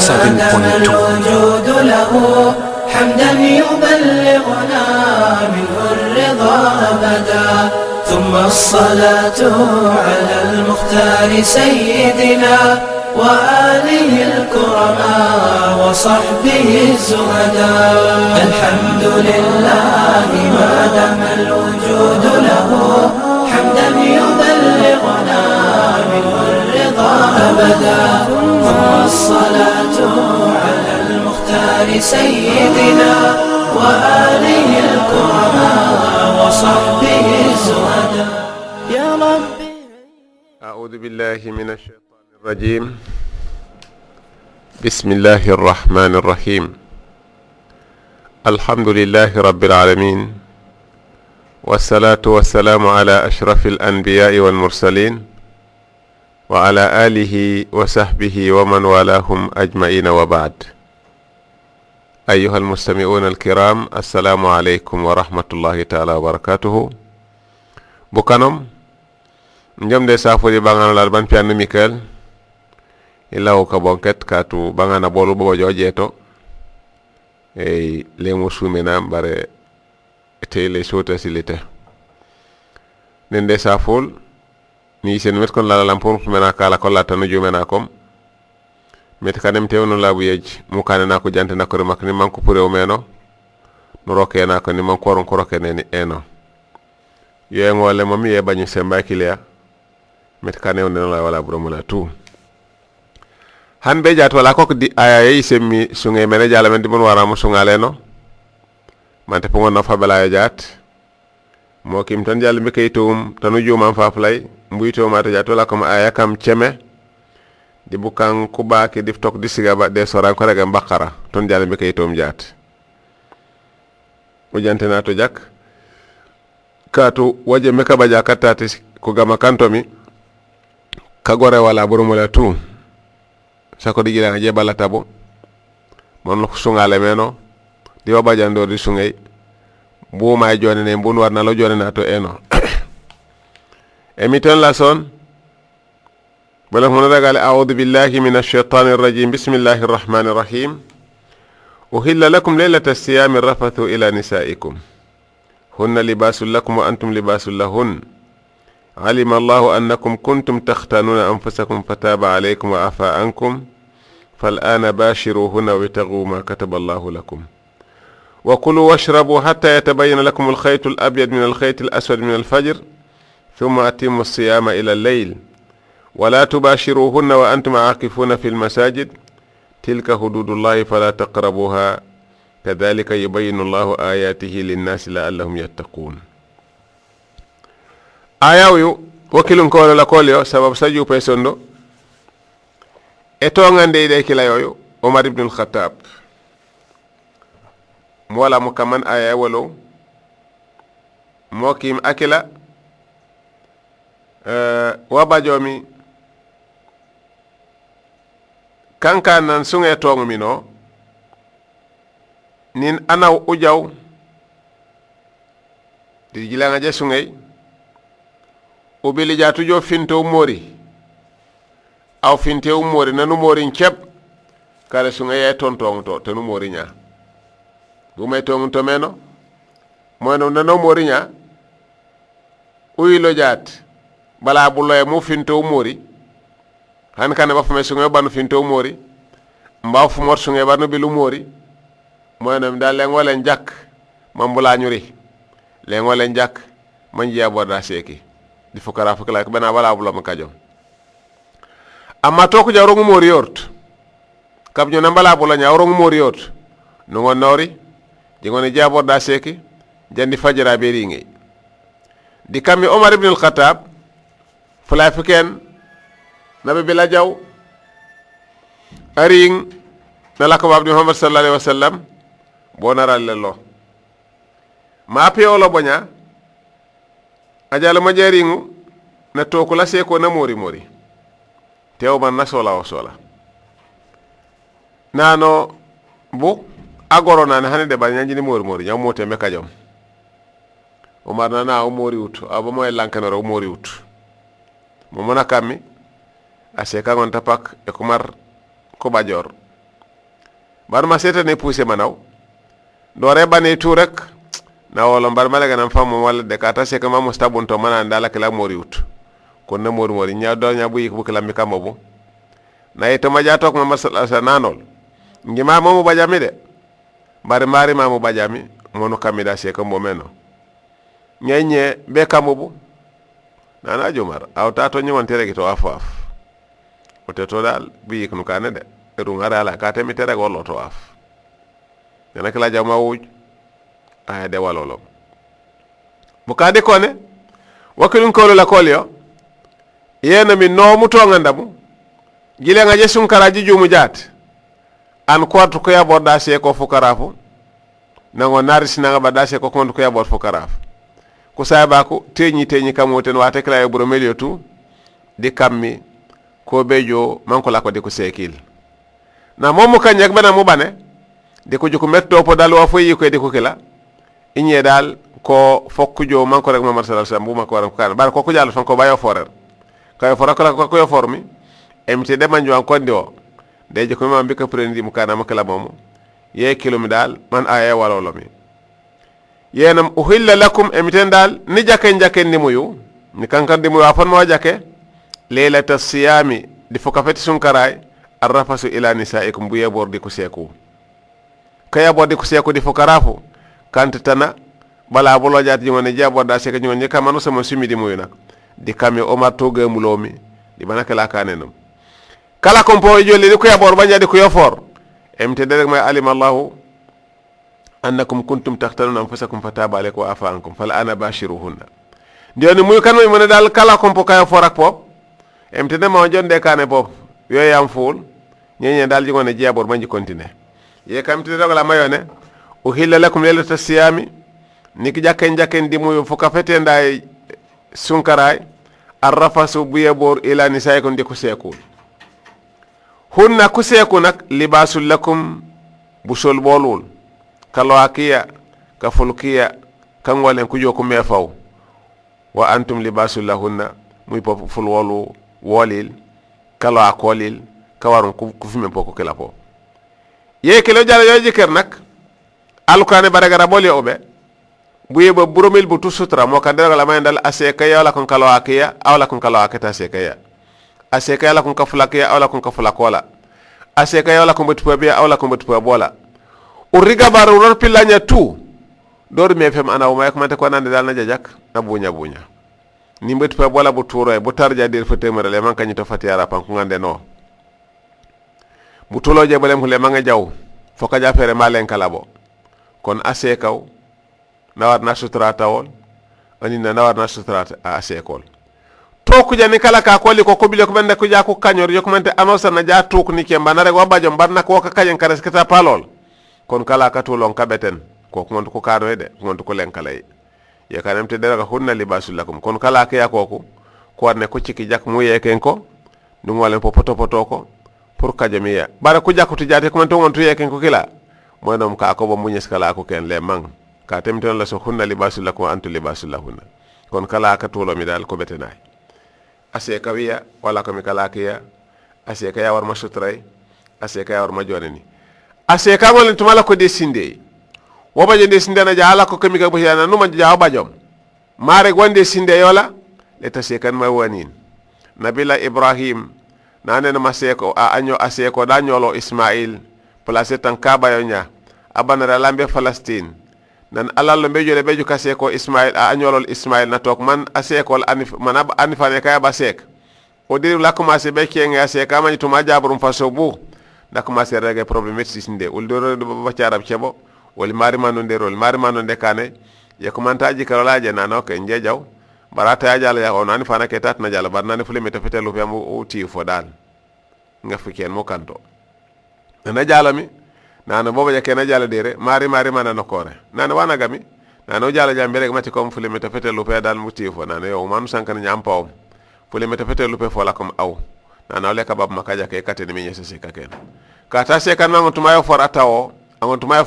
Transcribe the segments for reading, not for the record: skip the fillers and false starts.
الوجود له حمدا يبلغنا منه الرضا أبدا ثم الصلاة على المختار سيدنا وآله الكرماء وصحبه الزهداء الحمد لله ما دام الوجود له حمدا يبلغنا منه الرضا أبدا ثم الصلاة على المختار سيدنا وآله الكرماء وصحبه الزهداء يا ربي. أعوذ بالله من الشيطان الرجيم. بسم الله الرحمن الرحيم. الحمد لله رب العالمين، والصلاة والسلام على أشرف الأنبياء والمرسلين وعلى آله وصحبه ومن والاهم أجمعين وبعد. أيها المستمعون الكرام، السلام عليكم ورحمة الله تعالى وبركاته. بكنم njom de safori bangana lal ban pian Michael ilaw ka bonket katu bangana bolu bobo jojeto e le musumena bare tele sota silite nende safol ni sen met kon la lampon mena kala ko latanu jumena kom met kanem tewno labu yej mu kanena ko jante nakore makni manko purew meno no rokena ko ni manko ron ko rokene ni eno ye ngole mami ye bañu semba kilia met kanew ne la wala bromula tu han be jat wala ko di aya yi semmi sunge mene jala men di bon wara mo sungale no mante pongo no fa bala jat mo kim tan jalla be kaytum tanu juma fa flay mbuyto mata jat wala ko aya kam ceme di bukan kuba ke di tok di siga ba de soran ko rega bakara ton jalla be kaytum jat o jante na to jak katu waje meka ba jakatati ko gama kantomi kagore wala burumula tu sako digila je balatabo mon ko sungale meno di wabajando di sungay bu may jone ne bun warna lo jone na to eno emiton la son bala hono dagale a'udhu billahi minash shaitanir rajim bismillahir rahmanir rahim uhilla lakum laylatas siyami rafathu ila nisaikum hunna libasul lakum wa antum libasul lahun علم الله أنكم كنتم تختانون أنفسكم فتاب عليكم وعفى عنكم فالآن باشروهن وابتغوا ما كتب الله لكم وكلوا واشربوا حتى يتبين لكم الخيط الأبيض من الخيط الأسود من الفجر ثم أتموا الصيام إلى الليل ولا تباشروهن وأنتم عاكفون في المساجد تلك حدود الله فلا تقربوها كذلك يبين الله آياته للناس لعلهم يتقون. ayawu wakilun ko la kolyo sabab saju pesondo eto ngande de kilayoyo Omar ibn al-Khattab mola mo kaman aya wolo mokim akila wabajomi kanka nan sunge tongu mino nin anaw ujaw di gilanga je sungay ubili jatu jo finto mori aw finte mori nanu mori ceb kala sunga ye tontong to tanu mori nya bu may tong to meno mono nanu mori nya uyilo jat bala bu loy mu finto mori han kan ba fame sunga banu finto mori mbaw fu mor sunga banu bilu mori mono dal len wala njak mambula nyuri len wala njak manjiya borda seki di fukara fukala ko bana wala bulo makajom amma to ko jawro ngomori yort kam nyo nambala bulo nya woro ngomori yort no ngon nori di ngone jabo da seki jandi fajira be ringi di kammi Omar ibn al-Khattab fula fiken nabi bila jaw aring nalako babdi Muhammad sallallahu alaihi wasallam bonaral lelo ma peolo bonya ajala majeringu na toko la seko na mori tew man na sola o sola nano bu agoro nane hane de banya jini mori nyam mote me kajom Omar na o mori utu abo moy lankanoro o mori utu mo mona kammi ase ka ngon tapak e kumar ko bajor bar ma seta ne poussé manaw do rebane tu rek na wolo bar malaga nam fam wala de kata se kama mustabun to mana ndala kala moriut kon na mori nya do nya bu yik bu kala mi kamobu na ito ma jatok ma masala sa nanol ngima momu bajami de bari mari mamu bajami monu kamida se ko momeno nyenye be kamobu nana jomar aw tato nyimon tere to afaf o te to dal bi yik nu kane de eru ngara la ka temi tere gollo to af nana kala jama wuj ay de walolo bu ka de kone wakilun ko la kolyo yena mi no mu to ngandamu gile nga je sunkaraji jumu jat an ko ya borda se ko fukarafu nango naris nanga bada se ko ko ya bor fukarafu ko sayba ko teñi kamoten wate kala e buro melio tu di kammi ko bejo manko la ko de ko sekil na momu kanyak bana mu bane de ko juko metto po dal wa foyi ko de ko kila inye dal ko fokkujo manko rek Muhammad sallallahu alaihi wasallam bu mako waram kan bar ko jall fon ko bayo forer kay fora ko yo formi emte de manjo an kondi o de je ko ma mbika prendi mu kana makala momu ye kilomi dal man aye walolo mi yenam uhilla lakum emten dal ni jake ni muyu ni kankan di muyu afan mo jake laylata siyami di fokafeti sunkaray arrafasu ila nisaikum buye bordi ko seku kaya bordi ko seku di fokarafu kante tana bala bolo jati ngone jaborda seka ngone kamano sama sumi di muyu nak di kami omar to gamulomi di banakala kanenum kala kompo jolli ko yabor banjadi ko yofor emte de rek may alim allah annakum kuntum takhtaluna anfusakum fataba alaykum wa afa ankum fala ana bashiruhunna ndioni muy kan moy mona dal kala kompo kay for ak pop emte de ma jonde kané pop yoyam ful ñeñe dal jigone jebor banji continue ye kamte de la mayone uhilla lakum laylata siyami niki jakken di muy fu ka fete nday sunkaray arrafasu buyebor ila nisaikum di ko sekul hunna kuseku nak libasul lakum busol bolul kalwakiya ka fulkiya kan walen kujo ko mefaw wa antum libasul lahunna muy pop ful wolu wolil kalwa kolil kawarun ku fime poko kala po ye kelo jara yo jiker nak alkane baragara boli obe buye ba buromil bu tusutra mo kan dara la may dal aseka ya la kon kalwakiya awla kon kalwakata aseka ya aseka yala kun kafulakiya awla kun kafulakola aseka yala kun butubia awla kun butubia bola uriga baru ror pilanya tu dor me fem ana o may ko mante ko nande dal na jajak na bunya ni butubia bola bu turo bu tarja dir fete merale man kanyi to fatiyara pan ko ngande no bu toloje balem hule manga jaw foka jafere malen kalabo kon asekaw nawar na sutra tawol ani na nawar na sutra asekol toku jani kala ka ko liko ko bile ko bende ko jako kanyor yo ko mante anosa na ja toku ni ke banare wa bajom barna ko ka kayen kares kata palol kon kala ka tulon kabeten ko mon ko kado ede mon ko len kala ye kanem te dara hunna libasul lakum kon kala ka yakoko ko ne ko ciki jak mu yeken ko dum walen po poto ko pour kajamiya bara ko jakuti jate ko man to ngontu yeken ko kila monom ka ko bo munyes kala ko ken le mang ka temten la so hunna libasul lakum antu libasul lahunna kon kala ka tulo mi dal ko betenay aseka wiya wala ko mi kala kiya aseka ya war ma sutray aseka ya war ma jonani aseka ngol tumala ko desinde wo baje desinde na jala ko kemi ka bo yana numa jaw bajom mare gonde sinde yola le tasekan ma wanin nabila ibrahim nane na maseko a anyo aseko danyolo ismail place tan kaba yonya abanara lambe palestine nan alal be jole beju kaseko ismail a anyolol ismail na tok man asekol anif manab anifane kay ba sek o dir la commencer be kenga aseka mani tuma jabrum faso bu da commencer rege problème sisinde ul do ba ciarab cebo wol mari manu derol mari manu de kane ye commentaji karolaje nano ke njejaw barata ya jala ya on anifana ke tat na jala barnane fulime te fetelu fi am o ti fo dal nga fiken mo kanto na jalami nana boba jake na jala dire mari mana no kore nana wana gami nana o jala jambe rek mati kom fulime te fetelu pe dal muti fo nana yo manu sankana nyam pawm fulime te fetelu pe fo la kom aw nana ole ka bab makaja ke katene mi nyese se kaken kata se kan mango tumayo for atawo angon tumayo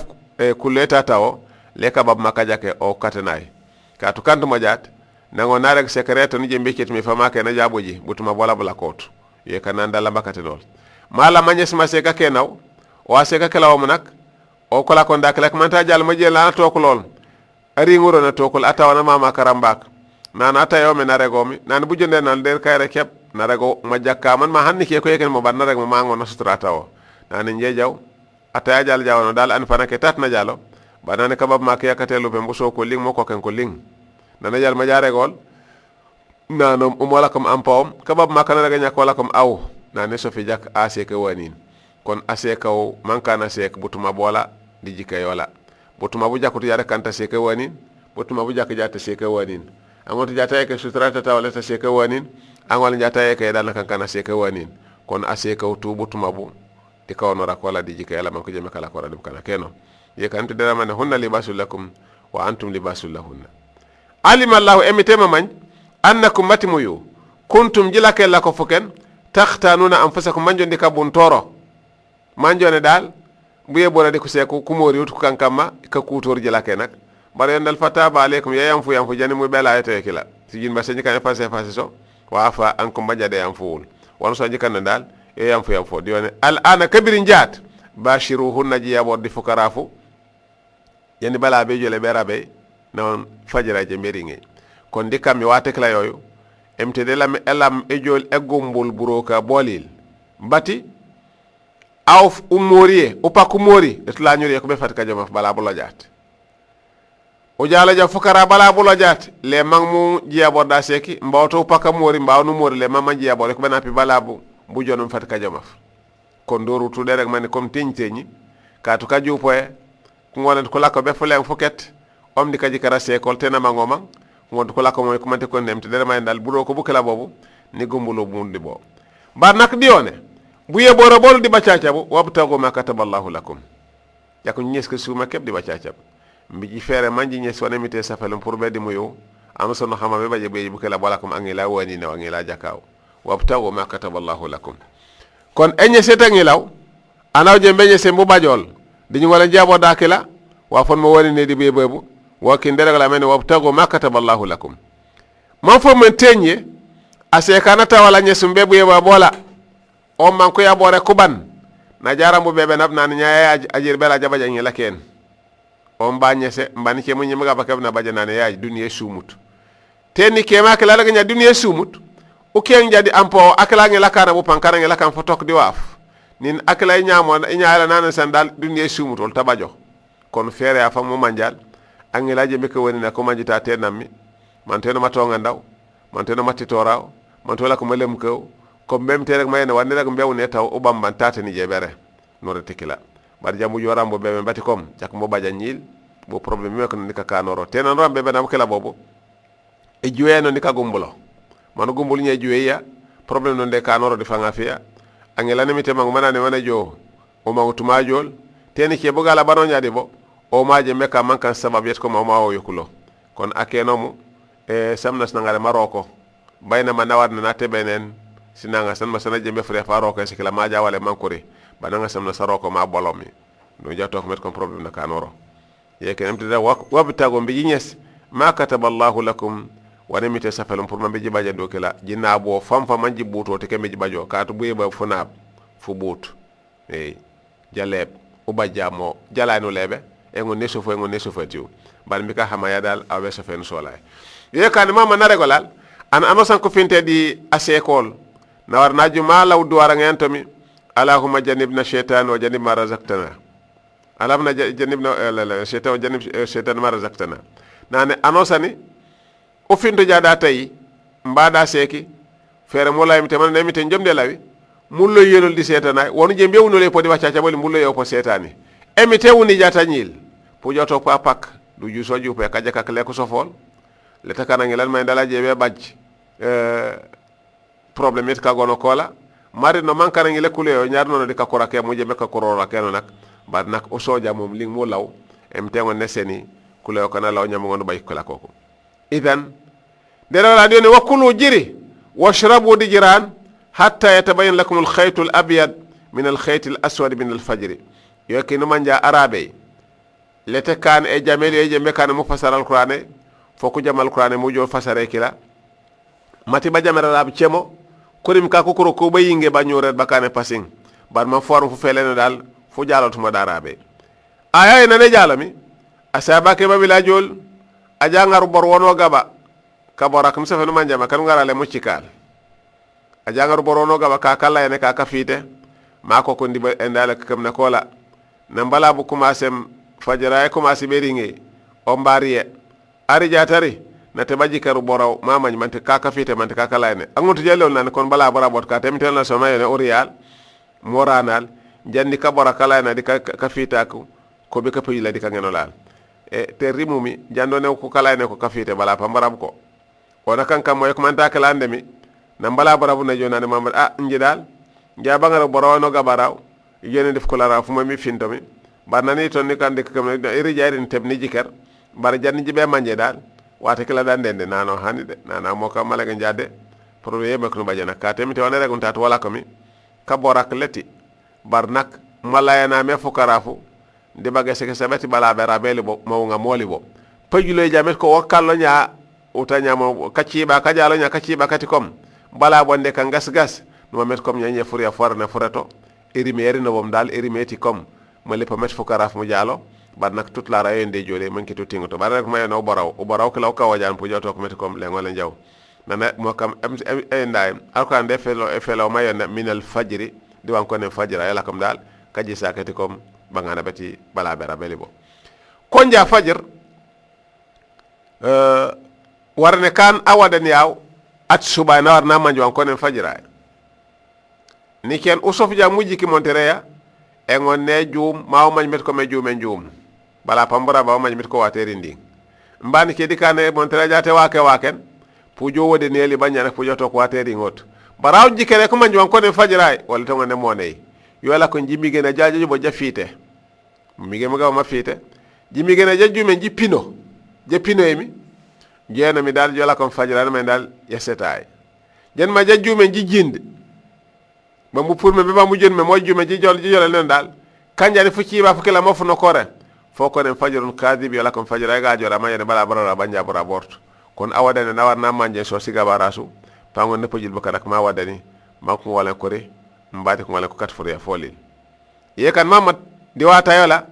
kuleta tawo le ka bab makaja ke o katenay ka to kanto mojat nango narek secreto ni jembe ket mi fama ke na jaboji butuma bola bola kotu ye kananda la makate dol mala manyes ma se ka kenaw o aseka kala o nak o kola kon dak lek man ta jal ma jel na to ko lol ari ngoro na to ko atawana mama karambak nana tayo me naregomi nan bu jonde nan der kayre kep narego ma jakka man ma hanni ke ko yeken mo ban narego ma ngo na sutrata o nan njejaw ataya jal jawno dal an fanake tat na jalo banane kabab ma ke yakatelu be mbuso ko ling mo ko ken ko ling nana jal ma jare gol nanom wala kom ampom kabab ma kana daga nyako wala kom aw nane so fi jak ase ke wanin kon ase kaw man kana sek butuma bola di jikay wala butuma bu jakuti yare kanta sek wanin butuma bu jak jata sek wanin angoto jata ke sutrata tawala ta sek wanin angol jata ke dal kan kana sek wanin kon ase kaw tu butuma bu di kawno rakola di jikay la man ko jeme kala ko radum kana keno ye kanti dara man hunna libasul lakum wa antum libasul lahunna alima allah emitema man annakum matimuyu kuntum jilake la ko fuken takhtanuna anfusakum manjondi kabun toro manjone dal buye bona de ko seku kumori wutu kankama ka kutor jilake nak bare yandal fataba alaykum ya yamfu jani mu bela ayete kila sijin ba senyi kan fase so wa afa ankum bajade yamful won so jikan dal ya yamfu dione al ana kabirin jat bashiruhunna jiyabo di fukarafu yani bala be jole berabe non fajira je meringe kon dikam mi wate kala yoyu emtede lam elam ejol egumbul buroka bolil bati awf umoriye upakumori etla nyori ko be fatka jama bala bulo jat o jala ja fukara bala bulo jat le mangmu jiyabo da seki mbawto upakamori mbawnu mori le mama jiyabo ko benapi bala bu jonum fatka jama kon doru tu derek man kom tinteñi katu kaju poe ngolen ko lakko be fulen fuket om di kaji karase kol tena mangoma ngod ko lakko moy ko mante ko nemte dere may dal buro ko bukala bobu ni gumbulo mundi bo bar nak dione bu yeboro bol di bacaca bu wabtago ma kataballahu lakum yakko ñeske suma keb di bacaca mbi ji fere manji ñes wona mité safalum pour be di muyo am sono xama be baje be bukala balakum angila wani ne angila jakaw wabtago ma kataballahu lakum kon enye setangi law anawje mbeje se mbu bajol diñu wala jabo dakila wa fon mo woni ne di be bebu wa kin dere la men wabtago ma kataballahu lakum man fo men tenye ase kanata wala nyesum bebu yeba bola o man ko yabore kuban na jarambu bebe nabna ni nyaaya ajir bela jabaja ngi laken o mbanyese mbani ke munyi mga bakab na baja nane yaaj duniya sumut teni ke ma kala la nya duniya sumut o ken jadi ampo akala ngi lakana bu pankara ngi lakan fotok di waf nin akala nyamo nyaala nana sandal duniya sumut ol tabajo kon fere afa mo manjal angilaje be ko woni na ko manjita tenammi man teno matonga ndaw man teno matitoraw man tola ko malem ko memte rek mayene wande rek mbewne taw o bamban tata ni jebere no retikila bar jamu jorambo bebe bati kom jak mo baja nyil bo problème mi ko ni ka kanoro tenan rambe be nam kala bobo e juweno ni ka gumbulo man gumbul nye juweya problème non de kanoro di fanga fiya angela ni mitema ngumana wana jo o mawtuma jol teni ke bogala bano nyaade bo o maaje meka mankan sabab yet ko ma o yokulo kon akenomu e samnas nangare maroko bayna ma nawadna na tebenen sinanga san masana jembe frère faroko se kala maaja wala mankuri bananga samna saroko ma bolomi no jatto ko met kon problème na kanoro yeke nemti da wabtago mbi nyes ma kataballahu lakum wani mite safalum pour mambe jibaja do kala jinna bo fam manji buto te kembe jibajo katu buye ba funab fu but jaleb ubajamo jalano lebe e ngon neso fatiu bal mi ka hamaya dal awe so fen solay ye kan mama na regolal an anosan ko finte di asekol na war naju ma law duwara ngentomi allahumma janibna shaytan wa janib ma razaqtana alamna janibna shaytan wa janib shaytan ma razaqtana nane anosani o finto jada tay mbada seki fere mo lay mi te man ne mi te jomde lawi mullo yelol di setana wonu je mbewno le podi waccaca boli mullo yo po setani emi te woni jata nyil po joto ko apak du ju soju pe kaja ka le ko sofol le takana ngilan may dala je be bajj problème it ka gono kola mari no mankara ngi lekule yo ñarno no de ka korake mo je be ka korora keno nak bad nak o soja mom ling mo law em te ngon neseni kule ko na law ñam ngon bay ko la koko idan dere la doni wakulu jiri washrabu dijran hatta yatabayyan lakum al-khayt al-abyad min al-khayt al-aswad min al-fajr yoki no manja arabe lete kan e jamel e je mekan mu fasara al-qur'ane foku jamal qur'ane mu jo fasare kila mati ba jamara rab cemo kurim ka ko ko bayinge ba ñoret bakane passing bar ma form fu felene dal fu jalotuma darabe aya ina ne jalami asaba ke babila jol aja ngaru bor wono gaba kabora kam sefenu manjama kan ngarale muccikal aja ngaru bor wono gaba ka kala ene ka kafite mako ko ndiba endala kam na kola na mbala bu commencé fajara e commencé beringe o mbariye ari jatari na te baji karu boraw mamañ mante ka kafite mante ka kala ene angoto jellol nan kon bala bora bot ka temtel na so mayene orial moranal jandi ka bora kala ene di ka kafita ko be ka peyila di ka ngenolal te rimumi jando ne ko kala ene ko kafite bala pambaram ko ona kan kam moy ko manta kala andemi na mbala barabu na jonane mamad nji dal njaba ngara boro no gabaraw yene def ko lara fu mami fintomi bar nani ton ni kan de kam iri jayrin tebni jiker bar janni jibe manje dal wata kala dan dende nano hani de nana mo kam malaga jade pour yebe ko bajana ka temite wona regun tat wala ko mi ka borak leti bar nak malayana me fukarafu de bagese ke sabati bala bera beli bo mawnga moli bo pejulo jamet ko wakallo nya utanya mo kaciba ka jalo nya kaciba kati kom bala bonde kan gas no met kom nya furiya forne furato erimeri no bom dal erimeti kom mo le pamet fukaraf mo jalo bar nak toute la rayende jole man ki to tingoto bar rek mayo no baraw ko law ka wajan pu joto ko met kom le ngole jaw nana mo kam ndayem alquran de felo mayo min al fajri di wan ko ne fajra yala kam dal kaji sakati kom bangana beti bala bera beli bo konja fajr warne kan awadan yaw at suba na warna manjo an konen fajira ni ken usof ja mujji ki montereya e ngon ne joom maw mañ met ko me joomen joom bala pambara ba mañ met ko wateri ndi mbani ke dikane montereya jate waken pu jowode neli banyana pu joto ko wateri ngot baraw jikere ko manjo an konen fajira wala to ngone money yola ko jimi gena jaajo bo jafite mi ge maga ma fite jimi gena jajju men jippino jeppino emi jeena mi dal jola ko fajira men dal yesetay jen ma jajju men jijinde ba mu pour me be ba mu jen me mo jume ji jol len dal kanjani fu ciba fu kala mo fu no kore foko den fajrun kadib yola ko fajira ga jora ma yene bala barara banja bora bort kon awadane na warna manje so siga barasu pango ne pojil bakarak ma wadani makko wala kore mbati ko ngala ko kat fure folil ye kan mamad di wata yola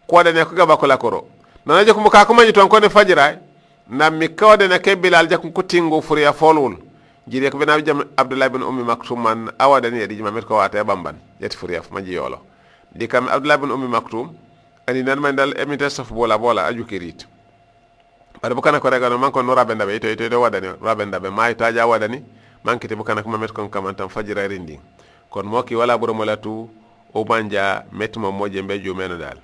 ko dane ko gaba ko la koro nana je ko ka ko manji ton ko ne fajira nam mi ko dane ke bilal jakko ko tingo fure folul jiri ko benabi jam abdullah ibn ummi maktum man awadani yedi mamet ko wata bamban yeti fure manji yolo di kam abdullah ibn ummi maktum ani nan man dal emite sof bola aju kirit bare bukana ko regano man ko no rabenda be to wadani rabenda be may taja wadani man kiti bukana ko mamet kon kamantam fajira rindi kon moki wala buro molatu o banja metmo moje mbejo meno dal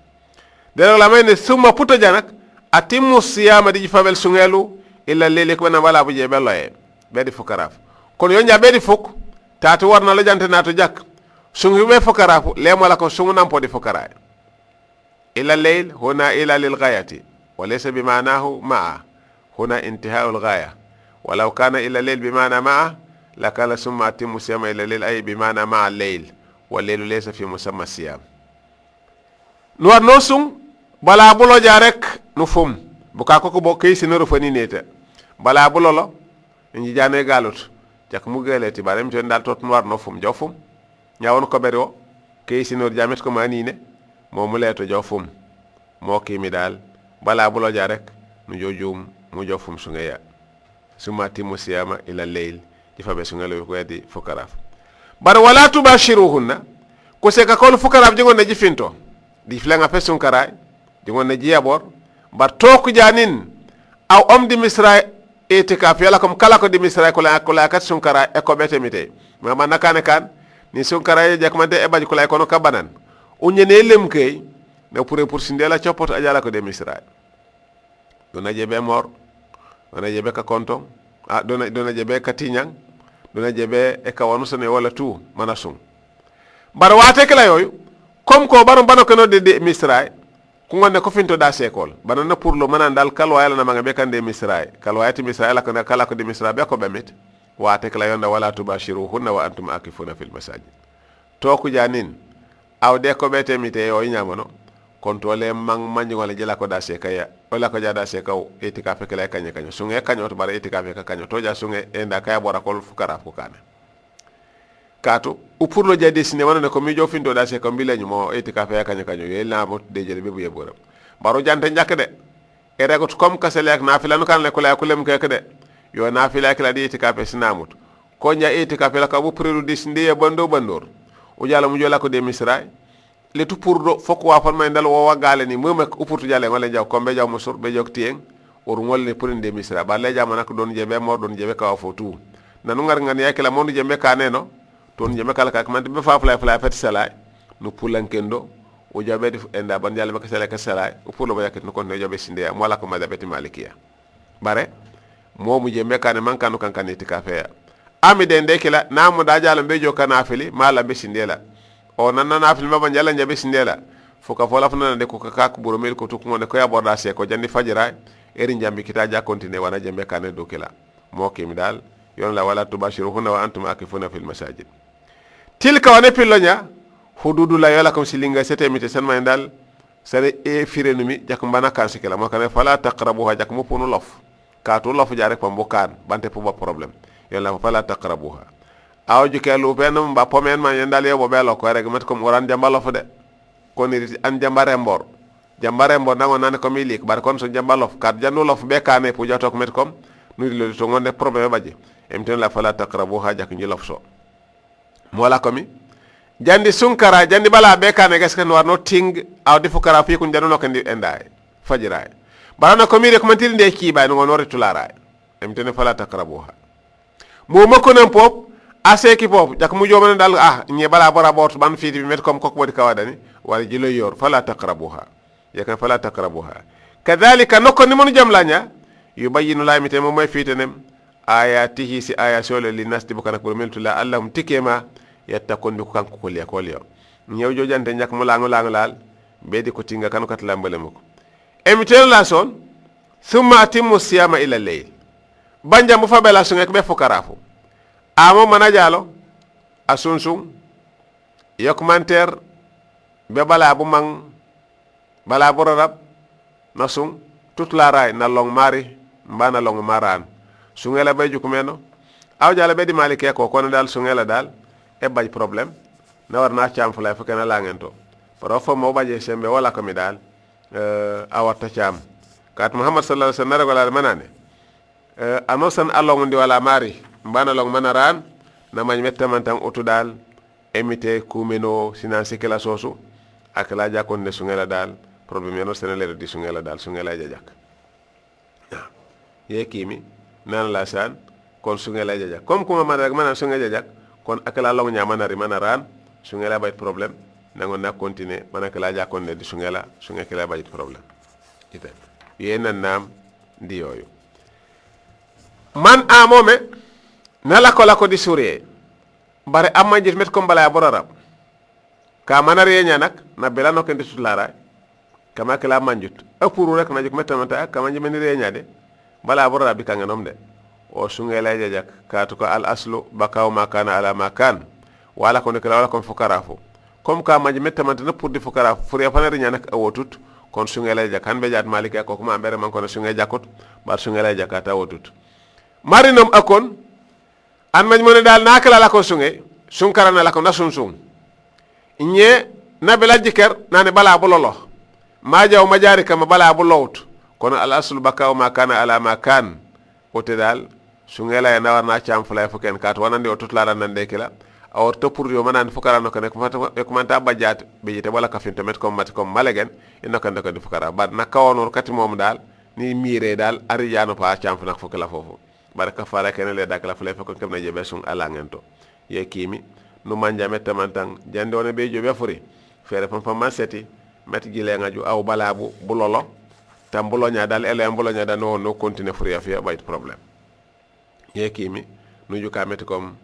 dero la mene summa puto janak atimmu siyama di fabel sungelu illa lele ko na wala buje bello e bedi fukaraf kon yonja bedi fuk tatu warna la jante nato jak sungu be fukarafu le mala ko sungu nampo di fukara illa layl huna ila lil ghayati walaysa bimanahu ma huna intihau al ghaya ولو كان إلى الليل بمعنى معه لكان ثم أتم الصيام إلى الليل أي بمعنى مع الليل والليل ليس في مسمى الصيام نوار نوسم بلا بولو جارك نفهم بكاكو كو بوكي سينورو فني نيتا بلا بولو لو نجي جاني غالوت جاك مو غالتي بارم تون دال توت نوار نفهم جوفم ñawon ko bero kay sinor jamet ko manine momu leto jofum mo ki mi dal bala bulo jarek nu jojum mu jofum sungeya sumati musiyama ila layl jifabe sungelo ko yadi fukaraf bar wala tubashiruhunna ko se ka kon fukaraf jingon ne jifinto di flenga pesun karay jingon ne jiyabor bar toku janin aw omdi misra etikaf yala kom kala ko di misra ko la kat sun karay e ko betemite mama nakane kan ni sun karay jakmante e baji ko lay kono kabanan unyene lemkey ne pour sindela chopot ajala ko de misra dona jebe mor dona jebe ka konto dona jebe ka tinyang dona jebe e ka wonu sone wala tu manasum bar wate kala yoyu comme ko baron bano ko de misra ko ngone ko finto da sekol banana pour lo manan dal kalwa yala na manga be kande misra kalwa yati misra la ko kala ko de misra be ko bemit wate kala yonda wala tubashiruhunna wa antum akifuna fil masajid to ku janin aw de ko bete mite yo nyamono kontole mang manji wala jela ko da sekaya wala ko jada sekaw etikafe kala kanyo sunge kanyo to bare etikafe ka kanyo to ja sunge enda kaya bora kol fukara fukane kaatu upurlo jadi sine wonane ko mi jo finto da se ko mbileñu mo itikafe ya kanyo yelna mo de jere be bu yeboram baro jante ñak de e regot comme kasele ak nafila no kan le ko la ko lem keke de yo nafila ak la di itikafe sinamut ko nya itikafe la ka bu prelu dis ndiye bandor o jala mu jola ko de misra le tu purdo foko wa fon may dal wo wagale ni memek upurtu jale ngale jaw kombe jaw musur be jok tieng or ngolle pour de misra ba le jama nak don jebe mo don jebe ka fotu nanu ngar ngan yakela mondu jembe kaneno ton jeme kala ka man be fa fly fet salay no pulankendo o jabe def enda ban jalla be ka salay o pulo ba yaket no kon ne jabe sinde am wala ko ma dabeti malikiya bare momu jembe kane man kanu kan kaneti ka fe ami de ndekela namu da jalla be jo kana fili mala be sinde la o nan na fili ba jalla jabe sinde la foka fola fana de ko ka ko buro mel ko to ko ne ko ya borda se ko jandi fajira eri jambi kita ja continue wana jembe kane do kila mo kimi dal yon la wala tubashiruhunna wa antum akifuna fil masajid tilka wane pillonya hududu la yola kom silinga sete mite sen may dal sare e firenumi jak mbana kan sikela mo kan fala taqrabuha jak mo punu lof ka to lof jare ko mbokan bante pour ba problème yola fala taqrabuha aw jikelu benum ba pomen man yandal yobo belo ko rek met ko moran jambalo fu de koniri an jambare mbor nango nane ko mi lik bar kon so jambalof kat jannu lof be kane pour jotok met kom nuri lo to ngonde problème baje emten la fala taqrabuha jak njilof so mola komi jandi sunkara jandi bala be kane gaska no warno ting aw defu kara fi kun janono kandi enday fajira barana komi rek mantil de ki bay no nori tulara emtene fala takrabuha mo mako nan pop ase ki pop jak mu jomane dal nye bala bora bot ban fi bi met kom kok bodi kawadani wala jilo yor fala takrabuha yakan fala takrabuha kadhalika nokko ni monu jamlanya yubayyinu la mite mo may fitenem ayatihi si aya sole linas di bukana ko meltu la allahum tikema yattakon bi ko kanko ko liya ko liya ñew jojante ñak mu langu laal bedi ko tinga kanu kat lambale mako emiten la son thumma atimmu siyama ila layl banja mu fa bela sunga be fukarafu amo manajalo asunsun yok manter be bala bu mang bala bu rab nasung toute la ray na long mari mbana long maran sungela bay jukumeno aw jala be di malike ko kono dal sungela dal e baj problème na war na cham fula fa kana la ngento pro fo mo baje sembe wala ko mi dal awata cham kat muhammad sallallahu alaihi wasallam wala manane anosan along ndi wala mari mbana long manaran na mañ metta man tan otu dal emite kumeno sinansi kala sosu ak la jakon ne sungela dal problème yeno senele di sungela dal sungela jajak ye kimi nan la san kon sungela jajak comme kuma man rek man sungela jajak kon akala long nya manari manaran sungela bayt problème nango na continuer manakala jakon ne di sungela bayt problème ite yena nam ndi yoyu man amome nala ko di suriye bare amma jit met ko bala borarab ka manari nya nak na belano ken di tulara kama kala manjut apuru rek na juk metamata kama jimeni reña de bala borarab bi kanga nom de o sungela jajak katu ko al aslu bakaw ma kana ala ma kan wala ko ne kala wala ko fukarafu comme ka maji metamata na pour di fukarafu fur ya fanari nya nak awotut kon sungela jajak han be jat malika ko kuma mbere man ko sungela jakot bar sungela jakata awotut marinom akon an mañ mo ne dal nakala la ko sunge sunkara na la ko nasun sun nye na bela jiker nane bala bu lolo ma jaw ma jari kama bala bu lowt kono al aslu bakaw ma kana ala ma kan ote dal sungela ya nawar na cham fulay fuken kat wanande o tutla ran nande kila awor to pour yo manan fukara no kane ko manta bajat be jite wala kafin to met ko mat ko malegen ino kan ko di fukara bad na kawono kat mom dal ni mire dal ari yano pa cham fu nak fukala fofu baraka fara kene le dakala fulay fukon kam na jebe sun ala ngento ye kimi no manja metta mantang jande wona be jobe furi fere fam fam seti met gile ngaju aw balabu bulolo tam bulonya dal ele bulonya da no continue furi afia bayt problème ye kimi nuju ka met kom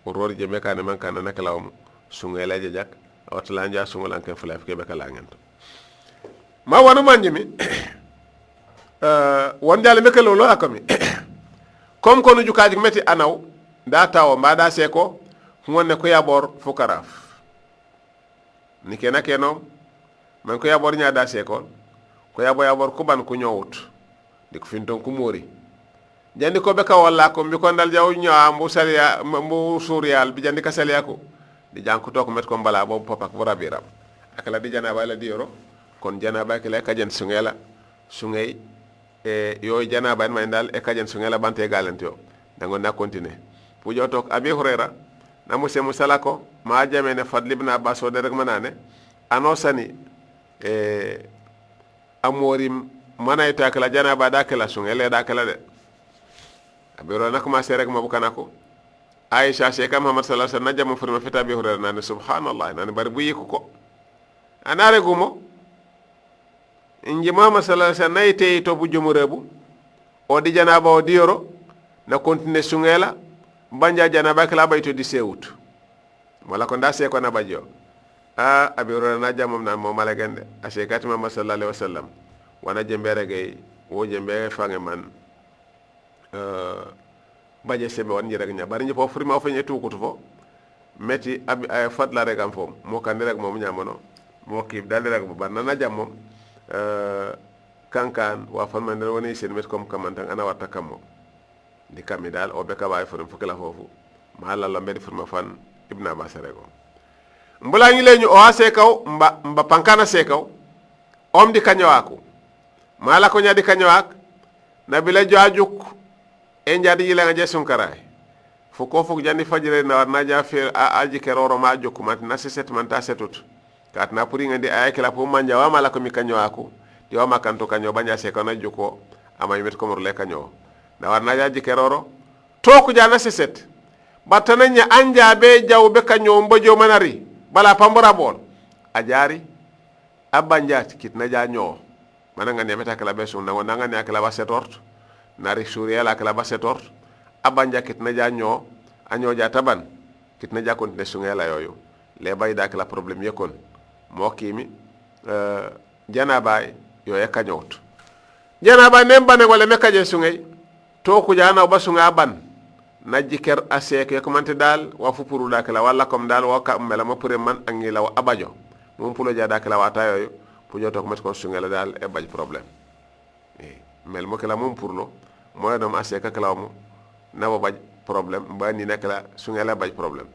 rori je mekane man kan nakalawum sungela je jak otla nja sungulan kan fulay ke be kala ngento ma wonu manjimi won dal mekalo lo akami comme ko nuju kaji meti anaw da tawo mbada seko ngonne ko yabor fukaraf ni kena keno man ko yabor nyaada seko ko yabor kuban ku nyowut dik finton ku mori jandi ko be ka walla ko mi ko dal jaw nyaa mbu sariya mbu suriyal bi jandi ka saliya ko di janko to ko met ko bala bo popak bo rabiram akala di janaba la dioro kon janaba ke la kajen sungela sungay e yo janaba en dal e kajen sungela bante galantio dango na continue pujo tok abi hurera na muse musalako ma jamene fadli ibn abbas o de rek manane anosani amorim manay takala janaba da kala sungele da kala de abi ro na commencer rek mabukana ko aisha she kam muhammad sallallahu alaihi wasallam najam furma fita bi hurera nan subhanallah nan bari bu yiku ko anare gumo inji muhammad sallallahu alaihi wasallam nayte to bu jumurebu o di janaba o dioro na continue sungela banja janaba kala bayto di sewut wala ko nda se ko na bajo abi hurera na jamam nan mo malagande ashe kat muhammad sallallahu alaihi wasallam wana jembere gay wo jembere fange man baje sebe wan jere nya bari ñepo furima fa ñetu ko fo meti abi ay fadla rek am fom mo kan rek mom ñamono mo kib dal rek bu ban na jam mom kankan wa fan man woni sen met comme kamantan ana watta kammo di kammi dal o be ka way furum fukala fofu ma la mbedi furma fan ibn abbas rego mbula ngi leñu o ase kaw mba pankana se kaw om di kanyoako mala ko nyadi kanyoak nabila jajuk en jadi yila nga jesun karay fu ko fu jandi fajire na war na ja fe aji keroro ma jokku mat na seset man ta setut kat na puri ngandi ay kala fu manja wa mala ko mi kanyo aku di wa makanto kanyo banja se ko na joko ama yimit ko morle kanyo na war na ja ji keroro to ku jana seset batana nya anja be jawbe kanyo mbojo manari bala pambora bol ajari abanja kit na ja nyo mananga ne meta kala be sun na wona ngani akala wa setort nari suriya la kala basetor abanja kit na ja ñoo añoo ja taban kit na ja kontine sungela yoyu le bay da kala problème yekon mo kimi janaba yo e kañowt janaba nem bane wala me kaje sungay to ku jana ba sunga ban najji ker asek e komante dal wa fu puru da kala wala kom dal wa ka mela mo pure man angila wa abajo mum pulo ja da kala wata yoyu pu joto ko met ko sungela dal e baj problème mel mo kala mum purlo moy dom aseka kala mo na ba baj problème ba ni nakala sungela baj problème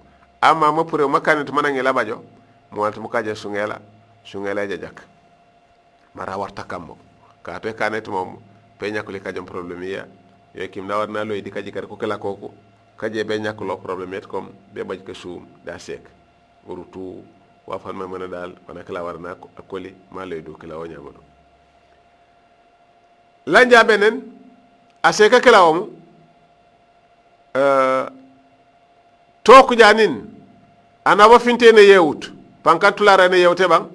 amma mo pure makanit manangi la bajo mo wanta mo kaje sungela jajak mara warta kammo ka to kanet mom pe nyakuli kajam problème ya yekim na war na loy di kaji kar ko kala koko kaje be nyakulo problème et comme be baj ke sum da sek urutu wa fan ma mena dal wana kala war na ko akoli ma lay do kala wonya mo lanja benen aseka kelawom toku janin ana wa finte ne yewut pankatula ne yewte bang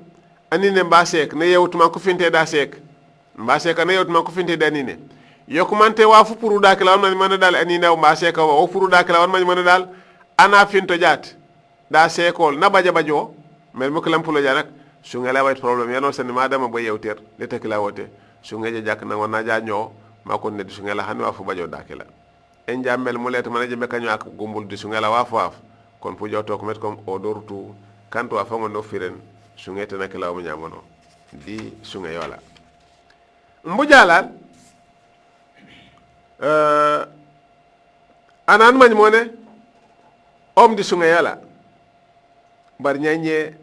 anine mbasek ne yewut man ko finte da sek mbasek ne yewut man ko finte da nine yokumante wa fu puru da kelawon man man dal anine mbasek wa puru da kelawon man dal ana finto jat da sekol na baja bajo mel mo kelam pulo janak su ngela way problème yano sen madama bo yewter le tekla wote su ngeje jak na wona ja ñoo mako ne su ngela hanwa fu bajo dakela en jammel mu let manaje be kanyo ak gumbul di su ngela waaf kon pu joto ko met kom o dortu kanto afa ngono firen su ngete na kala mo nyamono di su ngeyola mbujala anan man mone om di su ngeyala bar nyanye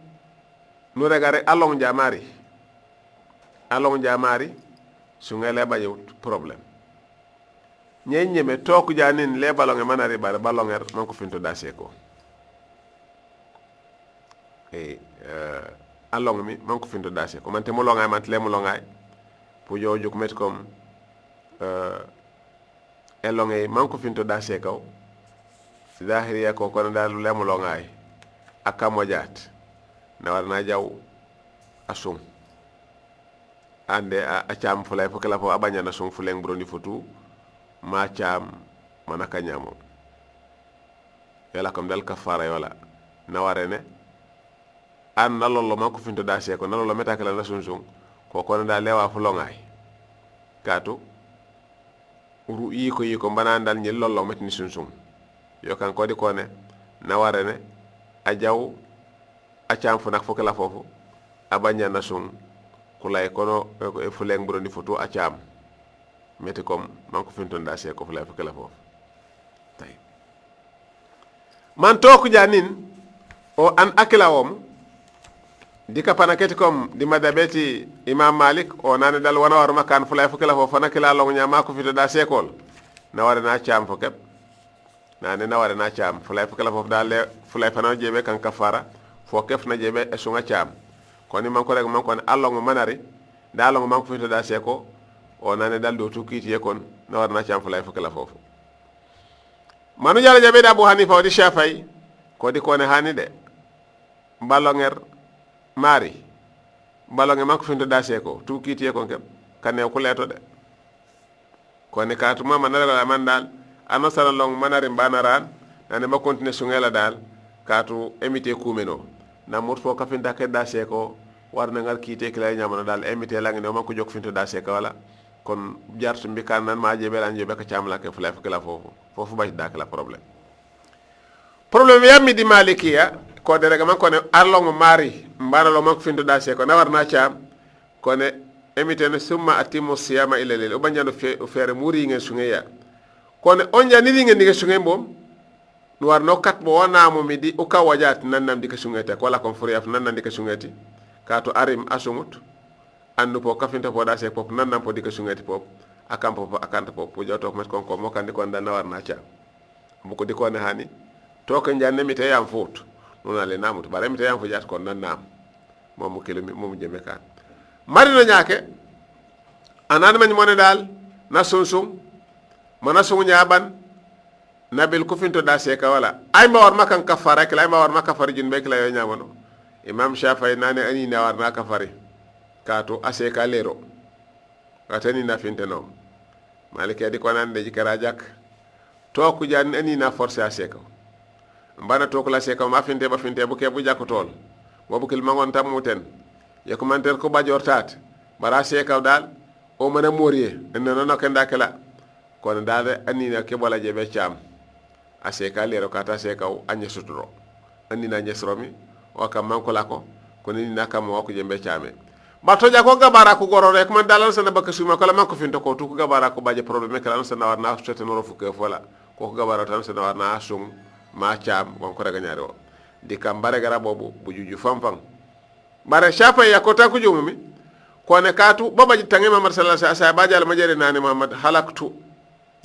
nu regare along jamari su ngele bayo problème nyenye me toku janin le balonge manari bar balonger man ko finto daseko along mi man ko finto daseko man te mo longay man le mo longay pu joju ko met kom elongay man ko finto daseko zahiriya ko ko dal le mo longay akamo jat na warna jaw asum ande a cham fulay fo kala fo abanya na sum fuleng broni fotu ma cham manaka nyamo yala kom dal kafara yola na warene an na lollo mako finto da se ko na lollo meta kala na sun ko ko na lewa fu longay katu uru yi ko banan dal ñi lollo metni sun yo kan ko di ko ne na warene a jaw a cham fu nak fo kala fofu abanya na sun kulay kono e fuleng broni foto a cham meti kom man ko finton da se ko fulay fakala fof tay man to ko janin o an akila om dika panaketi kom di madabeti imam malik o nane dal wana war makan fulay fukila fo fana kila long nyama ko fito da sekol na wara na cham fo kep nane na wara na cham fulay fukila fo dal fulay fana jebe kan kafara fo kef na jebe e sunga cham koni man ko rek man ko allongo manari dalongo man ko fito da seko o nane dal do tukiti e kon na wara na cham fulay fukila fofu manu jala jabe da Abu Hanifa o di Shafai ko di ko ne hani de balonger mari balonge makko finto da seko tu kiti ko kem kanne ko leto de ko ne katu mama nara man dal ano sala long manari banaran ane ma continue sungela dal katu emite kumeno na mur fo ka finta ke da seko war na ngal kiti kila nyamana dal emite langi no makko jok finto da seko wala kon jartu mbi kan nan ma jebe lan jebe ka chamla ke fulay fukala fofu bay dak la problème yammi di malikiya ko de rega man ko ne arlongo mari mbana lo makko finto da seko na warna cham ko ne emite ne summa atimu siyama ila lil o banjano fere muri ngen sungeya ko ne onja ni ngen nge sungem bom no warno kat bo wana mo midi o ka wajat nan nam dika sungete ko la kon furiyaf nan nan dika sungeti kato arim asumut andu po kafinta po da se pop nan nan po dika sungeti pop akam pop akanta pop po joto ko mes kon ko mo kan diko ndan na warna cham bu ko diko ne hani to ko janne mi te yam foot non ale namuto bare mi te yam fo jat kon nan nam mom kilo mi mom jeme kan mari no nyaake anan man mo ne dal na sunsum mana sungu nyaban nabil ko finto da se ka wala ay ma war makan kafara kala ay ma war makafari jin be kala yo nyamano imam Shafai nane ani na war na kafari kato ase ka lero atani na finte no malike di ko nan de jikara jak to ku jan ani na force ase ka mbana to ko la se ka ma finte ba finte bu ke bu jakko tol bobu kil mangon tam muten ye ko manter ko bajor tat bara se ka dal o mana moriye en no kenda kala kon dal ani na ke bola je be cham ase ka lero kata se ka anye suturo ani na nyesromi o kam man ko lako ko ni na kam o ko je be chame bato ja ko gabara ko goro rek man dalal sana bakka suma kala man ko finto ko tu ko gabara ko baje problème kala sana war na sote no fuke fola ko gabara tan sana war na sum ma cham won ko rega nyaare o di kam bare gara bobu bu juju famfam bare Shafai ya ko ta ko jumumi ko ne katu babaji tangi Muhammad sallallahu alaihi wasallam bajal majere nani Muhammad halaktu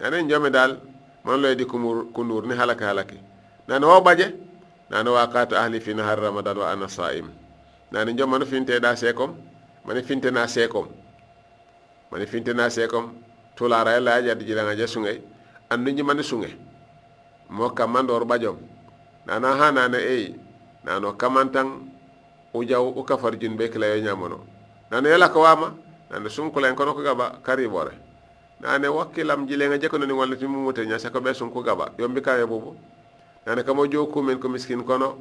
ane njome dal man loy di kunur ni halaki nani wo baje nani waqatu ahli fi nahar ramadan wa ana saim nani njom man finte da sekom mani finte na sekom tula ra la jadi jilanga je sungay andu nji man sungay mo kamandor bajom nana hanana nano kamantang ujaw u kafar jun be kala nyamono nano yela ko wama nano sunkulen kono ko gaba karibore nane wakilam jilenga je kono ni wala timu mute nya sako be sunku gaba yombi kawe bobo nane kamo joku men ko miskin kono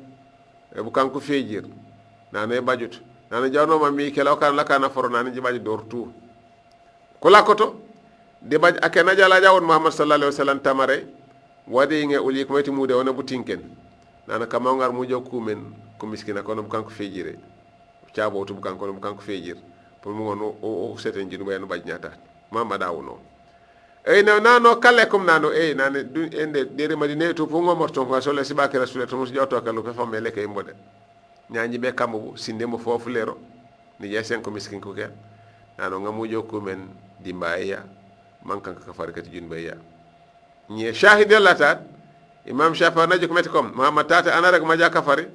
e bu kanko fejir nane bajut nane jawno ma mi kala kan la kana foro nane jibaji dortu kula koto de baj akena jala jawon Muhammad sallallahu alaihi wasallam tamare wadi nge uli ko meti mude wona butinken nana kama ngar mu joku men ko miskina kono kanko fejire ciabo to kanko fejir pour mo ngono o seten jinu bayno bajnyata mama dawno nano kale kom nano nane du ende dere madine to po ngomorton ko so le sibake rasul to musu jotto kala ko famele kay mbode nyaanji be kambu sinde mo fofu lero ni yesen ko miskin ko ken nano ngamu joku men dimbaya mankan ka farkati junbaya ni shahide latat imam Shafai na jokumeti kom Muhammad tata ana rek ma jaka fari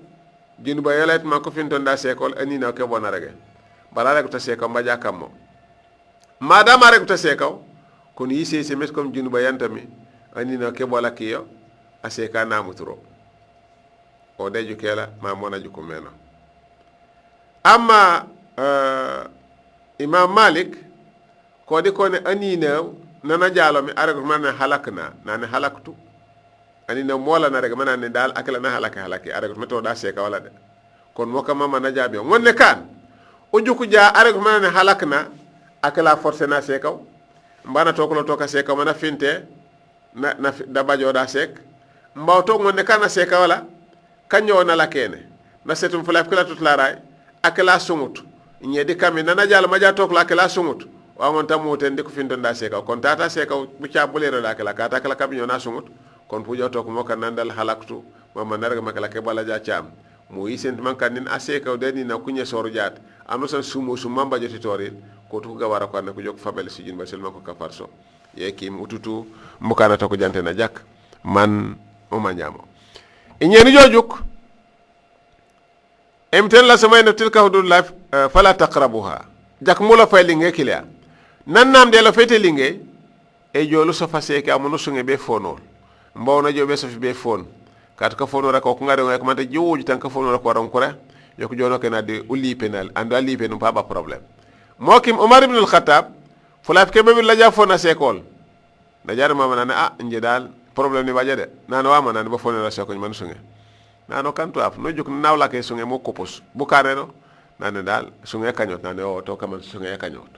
junbaya lat man ko finton da sekol ani na ke bona rege balale ko ta sekam ma jaka mo madama rek ta sekaw kon yise se mes kom junuba yantami ani na ke bola kiyo aseka na muturo o deju kela ma mona ju ko meno amma imam Malik ko di ko ne ani nana jalo mi arek man halakna nane halaktu ani na mola na rek man ne dal akala na halaki arek meto da seka wala de kon mo kam mama na jabi wonne kan o juku ja arek man ne halakna akala force na sekaw mbana tokolo toka seka mana finte na da bajo da sek mbaw to ngonne kana seka wala kanyo na la kene na setum fulaf kala tutlaray akala sumut nyedi kami nana jalo maja tokla akala sumut wa ngon tamoten de ko findon da seka kon tata seka bu ca bulero da kala kata kala kami na sumut kon pujo tok mo kan nandal halaktu mama narga makala ke bala ja cham mo yisen man kan nin aseka o dani na kunye soru jaat ando san sumo mamba joti toril ko to ga wara ko ne ko jok fabel si jin ba sel mako kafarso ye kim ututu mukana to ko jante na jak man o ma nyamo inyeni jojuk emten la samayna tilka hududullah fala taqrabuha jak mula fay linge kilia nan nam de la fete linge e jolu so faseke amuno sunge be fonol mbawna jobe so fi be fon kat ka fono rek ko ngare ko manta jiwuji tan ka fono rek waran ko re yoko jono ke na de uli penal ando ali penum pa ba problème mokim Umar ibn al-Khattab fulaf ke be la ja fona sekol da jar mama nana nje dal problème ni baje de nana wa manana ba fona la sekol man sunge nano kanto af no juk nawla ke sunge mo kopos bu kare no nana dal sunge kanyot nana o to kam sunge kanyot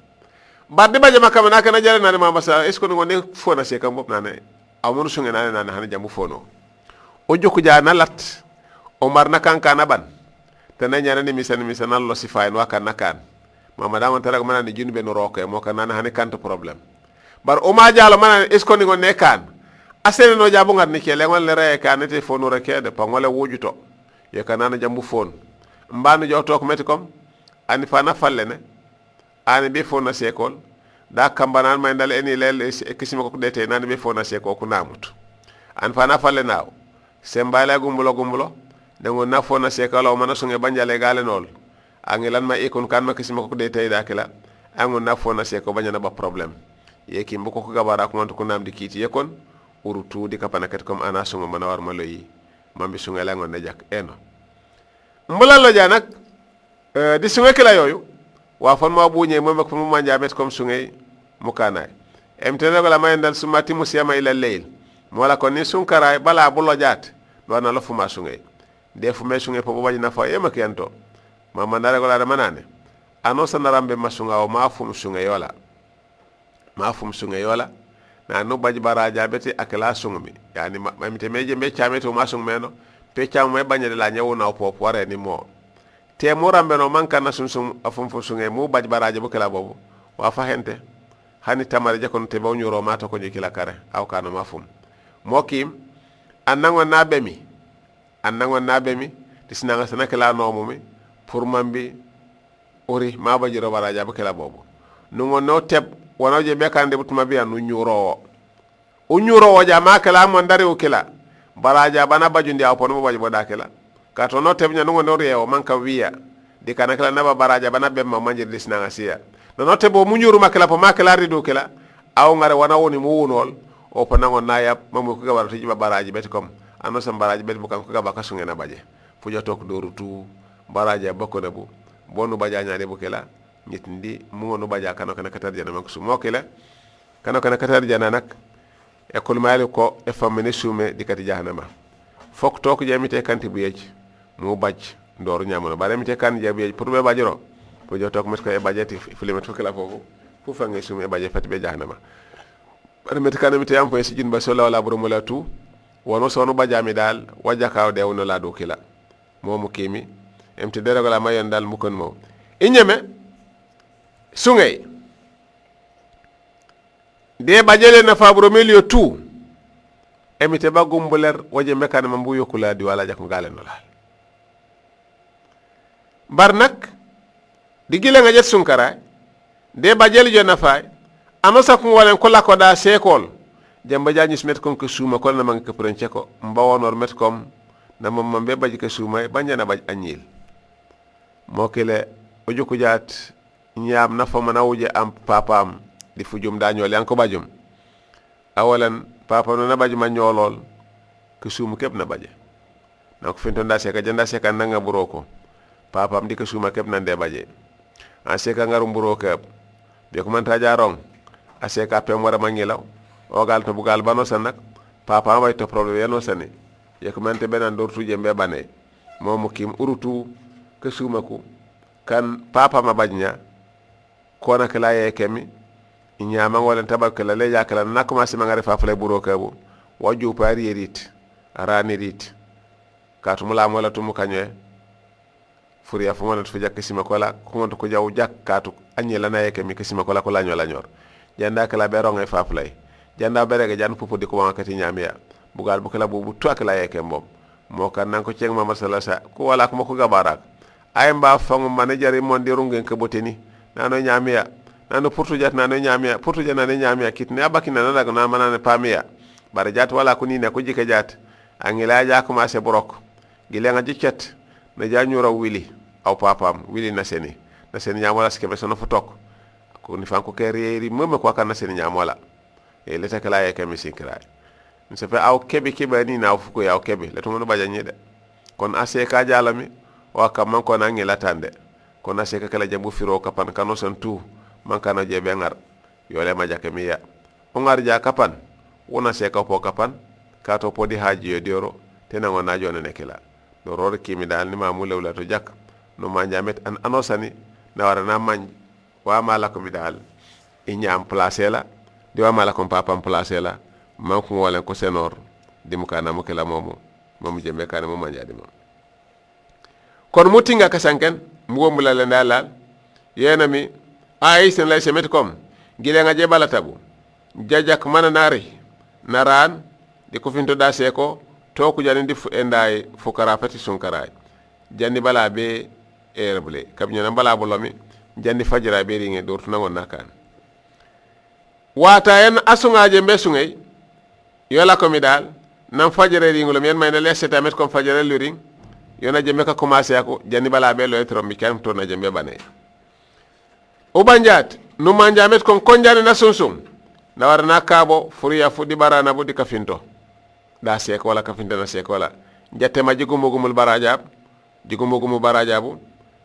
badde baje makam naka na jare nana mama sa est ce que ngone fona sekam bop nana amunu sunge nana hana jamu fono o jokku jaana lat Omar na kankana ban tana nyana ni misan allo sifayn wa kan nakan mama dama tara mana ni junbe no roke mo kan nana hani kanto problem bar o ma jalo mana est ce que ngo ne kan asene no jabu ngat ni kele ngol le re kan te fonu reke de pa ngole wujuto ye kanana jambu fon mbanu jo tok meti kom ani fana falle ne ani be fona sekol da kambanan may dal eni lel kisima ko dete nan be fona seko ko namut an fana falle naw sembala gumbulo dango nafona sekala o mana sunge banjale gale nol angilan ma ikon kan ma kisima ko de tay dakila ango nafona seko banyana ba problem yeki mbuko ko gabara ko manto ko namdi kiti yekon urutu di kapana ket kom ana sungo mana war maloyi mambi sunge la ngon jak eno mbula lo janak di sunge kila yoyu wa fon ma buñe mom ko mo manjabet kom sunge mukana emtene ko la mayndal sumati musiyama ila layl mola ko ni sunkaray bala bulo jat do na lo fuma sunge de fu me sunge po baji na fa yema kento mama ndare ko la manane ano sanarambe masunga o mafum sunge yola na no baji baraja beti akala sungmi yani mamite meje be chameto masung meno pe cham me banyade la nyawo na pop ware ni mo te mo rambe no manka na sunsum afum fu sunge mu baji baraja bu kala bobu wa fa hente hani tamare jakon te baw nyuro mata ko nyikila kare aw kana mafum mokim annango nabemi tisnanga sanakala no mumi pour mambi ori ma baji ro baraja bu kala bobu nungo no teb wono je be kande butuma biya nu nyuro jama kala mo ndare o kila baraja bana bajundi aw pono baji boda kila kato no teb nyango no rewo manka wiya di kana kala naba baraja bana be ma manje disna ngasiya no tebo mu nyuru makala po makala rido kila aw ngare wana woni mu wonol o panango naya mamu ko gabara tijiba baraji beti kom ano sam baraji beti bukan ko gaba kasunge na baje fujo tok dorutu baraja bokko na bu bonu baja nyaade bu kila nyitindi mu ngono baja kana katar jana manko su mokila kana katar jana nak e kol mali ko e famene sume dikati jahannama fok tok jamite kanti bu yeji mu baj ndoru nyamono bare mite kan jabi yeji pour be bajiro fujo tok met ko e bajati filimet ko kala fofu fu fangi sume e baje fati be jahannama bare mite kan mite am ko si jin ba so wala buru mala tu wono sonu bajami dal wajaka de wono la do kila momu kimi emti dere ko la mayon dal mukon mo inyeme sungay de bajele na fabro milio tu emite bagumbuler waje mekane mambu yokula di wala jak ngale no lal barnak digile nga jet sunkara de bajele jo na fay amasa ko walen ko la ko da sekol jamba jañis met kon ko suma ko na mang ko prenche ko mbawonor met kom na mom mambe baji ko suma banjana baj anyil mokele o joko jaat ñaam na fa mana wuje am papam di fujum dañol yan ko bajum awalan papa no na baju ma ñolol ko sumu kep na baje nak finto nda seka janda seka nanga buroko papam di ko suma kep na nde baje a seka ngarum buroko be ko man ta jarong a seka pem wara mangilaw o gal to bugal bano sanak papa way to problème yano sane ye ko man te benan dortu je mbe bane momu kim urutu ko suma ko kan papa ma bajnya kona kala ye kemi nyama ngolen tabakala le yakala na commencé mangare fa fale buro kabo waju pari yerit arani rit katu mula mola tumu kanywe furiya fu mona tuja kisima kola ko to ko jaw jakatu anyela na ye kemi kisima kola ko lanyo lanyor janda kala be ronga fa fale janda berege jan popo di ko wankati nyamiya bugal bu kala bu to kala ye kembo mo kan nan ko ceng ma masala sa ko wala ko mako gabarak ay mba fangu manager mon di rungen ke boteni nano nyamiya nano purtujat nano nyamiya purtuja nano nyamiya kitne abaki nano daga na manane pamiya bare jat wala ko ni ne ko jike jat angila ja ko ma se brok gile nga jicet na ja nyura wili aw papam wili na seni nyamola ske be sono fotok ko ni fanko ke reeri meme ko kan na seni nyamola e leta kala e kemi sikray nse fe aw kebe ni na fuko ya aw kebe leto ngono baja nyede kon ase ka jalami wa kam man ko na ngila tande kon ase ka kala jambu firo kapan kano santu man kana je be ngar yole ma jake miya o ngar ja kapan wona se ka po kapan ka to podi haji yo dioro tena ngona jone ne kila do ror kimi dal ni ma mu lewla to jak no ma jamet an anosani na wara na man wa mala ko mi dal inyam placer la di wa mala ko papa placer la man ko wala ko senor dimu kana mo kala momo jembe kana mo manja dimo kon mutinga kasanken mu la ndalal yena mi ay sen lay semet kom gile nga je balatabu jajak mana nari naran di ko finto da seko to ku jani di enday fukara pati sunkaray jandi bala be erble kabnya na bala bolomi jandi fajira be ringe dortu nangon nakan wata en asungaje mbesungay yola ko mi dal nam fajira ringolo men mayna leseta met kom fajira luring yona jembe ka commencé ako jandi bala be lo etro mi kan to na jembe bane o banjat no manjamet kon konjane na sunsum na warna kabo furiya fudi barana budi kafinto da sek wala kafinta na sek wala jatte ma jigumugumul barajab jigumugumu barajabu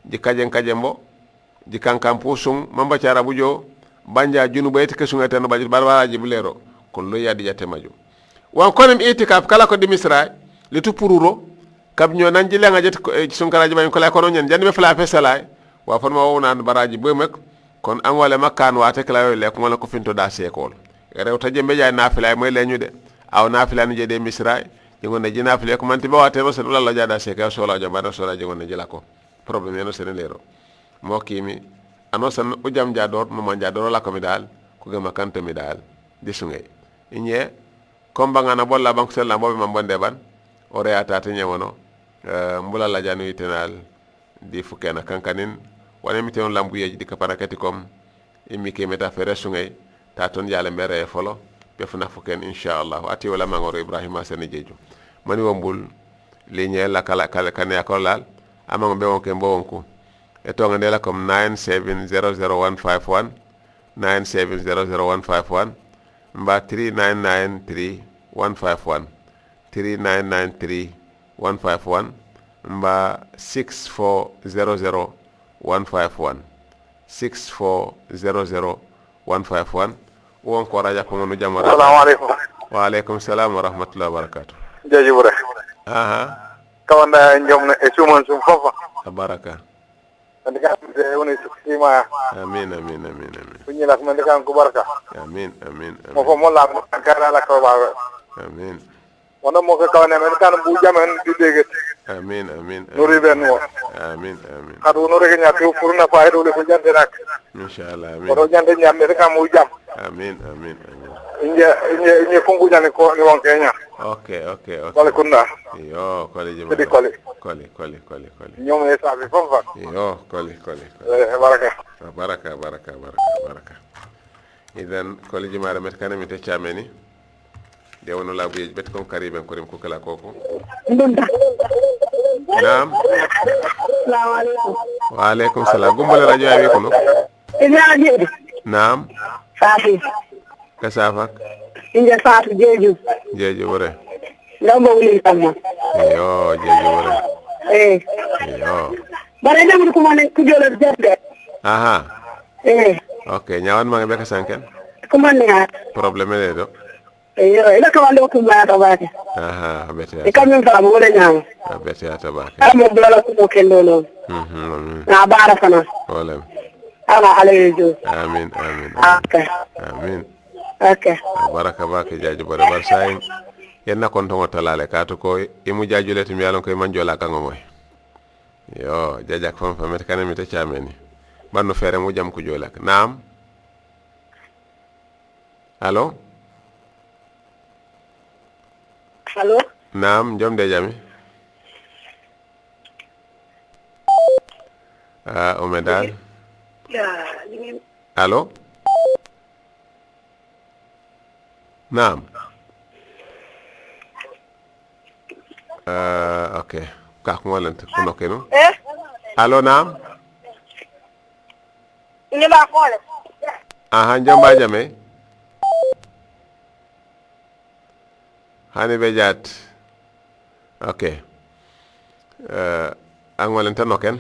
di kajembo di kankam pusung mamba cara bujo banja junu bayti kesunga tan bajit baraji bulero kon lo yadi jatte maju wan konem itikaf kala ko dimisra litu pururo kab nyo nanji lenga jet sunkaraji bañ ko lay kono nyen jandi be fla fesalay wa fon ma wona baraji bemek kon an wala makkan wate kala yo le ko wala ko finto da sekol rew ta jembe jay nafila moy leñu de aw nafila ni jede misra jingo ne jina file ko manti bawate ba sen wala jada seka so la jamba so la jingo ne jila ko problème yeno sen lero mo kimi ano san o jam jador mo man jador la ko mi dal ko gama kante mi dal disungay inye komba ngana bolla bank sel la mbobe man bonde ban o reata te nyewono mbula la janu itenal di fukena kankanin wala mi teon lambu yeji di kaparakati kom imi ke meta fere sungay ta ton yalla mere folo be funa fuken inshallah ati wala mangoro ibrahima sene jeju mani wombul ligne la kala kan yakolal amango be wonke mbowonko e to ngandela kom 9700151 9700151 mba 3993151 3993151 mba 6400151 6400151 won ko raja ko ngonu jamara assalamu alaykum wa alaykum salam wa rahmatullahi wa barakatuh jaji bure aha kawanda njomna e suman sum fofa baraka ndika de woni sima amin kunyi la man kan ko baraka amin mo fo mo la kala la ko ba amin wona mo ko kawane men kan bu jamen di dege amin nuri ben wo amin kadu no rege nya ko purna faydo le ko jande rak inshallah amin ko jande nyambe kan mu jam amin inye fungu nyane ko ni won kenya okay wala kunna yo kole jima kole nyom e sabi fonfa yo kole baraka idan kole jima met kanami te chameni de wono la buye bet kon kariben ko rim ko kala koko naam assalamu alaykum wa alaykum salam gumbale radio ay ko no ina jeeju naam safi kasafak inja safi jeeju wore ndambo wuli tamma yo jeeju wore yo bare dem ko man ko jolo derde aha okay nyawan ma be ka sanken ko man ya problème le do ila ko wando ko ma ta baake aha bete e kam fa mo wala nyaama bete ata baake mo blala ko kendo non na bara fana wala ana alayjo amin okay baraka baake jaaju bare bar sayin yenna kon to talale kato ko imu jaajule tum yalon koy manjola kango moy yo jajak fam famet kanami te chameni banno fere mu jam ko jolak naam allo allo naam jom de jami Umedal allo naam ok kak ngolante kuno kenu allo naam Nyeba kole. aha jamba jame hani be jat ok angolante no ken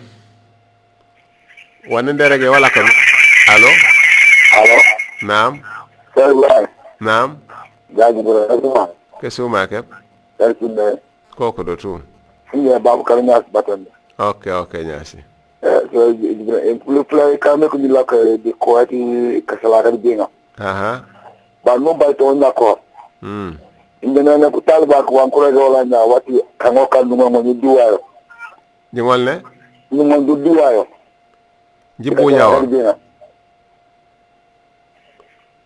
wani nderege wala ken allo Halo. naam Saya naam Jaji Bro. kesuma ke Saya sudah koko do tu punya babu kalnya batan. ok nyasi So le play kame ko nila ka di ko ati kasala ka dinga. aha Ba no ba to na ko. Indena na ko talba ko an ko wala na wati kango kan no mo ni duwa. jingol ne Ni mo du duwa yo. jibbu nyaaw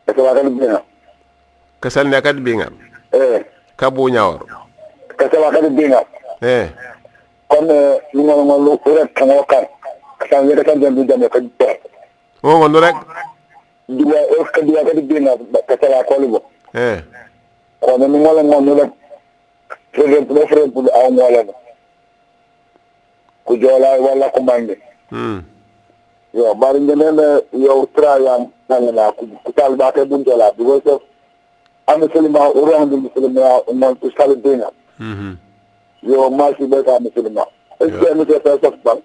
Kasala ka dinga. kasal ne kat bi nga kabu nyaaw Kasala ka dinga. Kon ni mo lu rek kango kan. Kasala ka kan du jame ka to. o ngondo rek Duwa o ka duwa ka dinga kasala ko lu. Ko ni mo la mo rek. Frère pour aw mo la. Ku jola wala ko mande. Yo bari ngene yo trayam nana ku talba ke bun jola because am muslima uran dul muslima on to sal dina yo ma ci be ka muslima est ce que te fa sax bal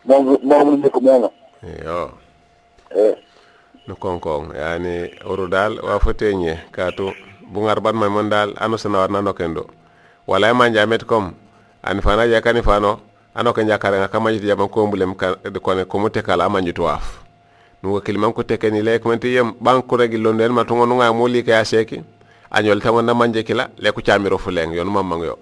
mo ni ko mena yo no konkon yani oru dal wa fotenye kato bungar ban may mon dal ano sana war nano kendo wala ma jamet kom an fana ya kan fano ano kan jakare nga kama jiti jaman ko mbulem ka ko ne ko mute kala amanju tuaf nugo kiliman ko tekeni le ko menti yem banko regi londen ma to ngonu nga mo li ka seki anyol tan na manje kila le ko chamiro fuleng yon mamang yo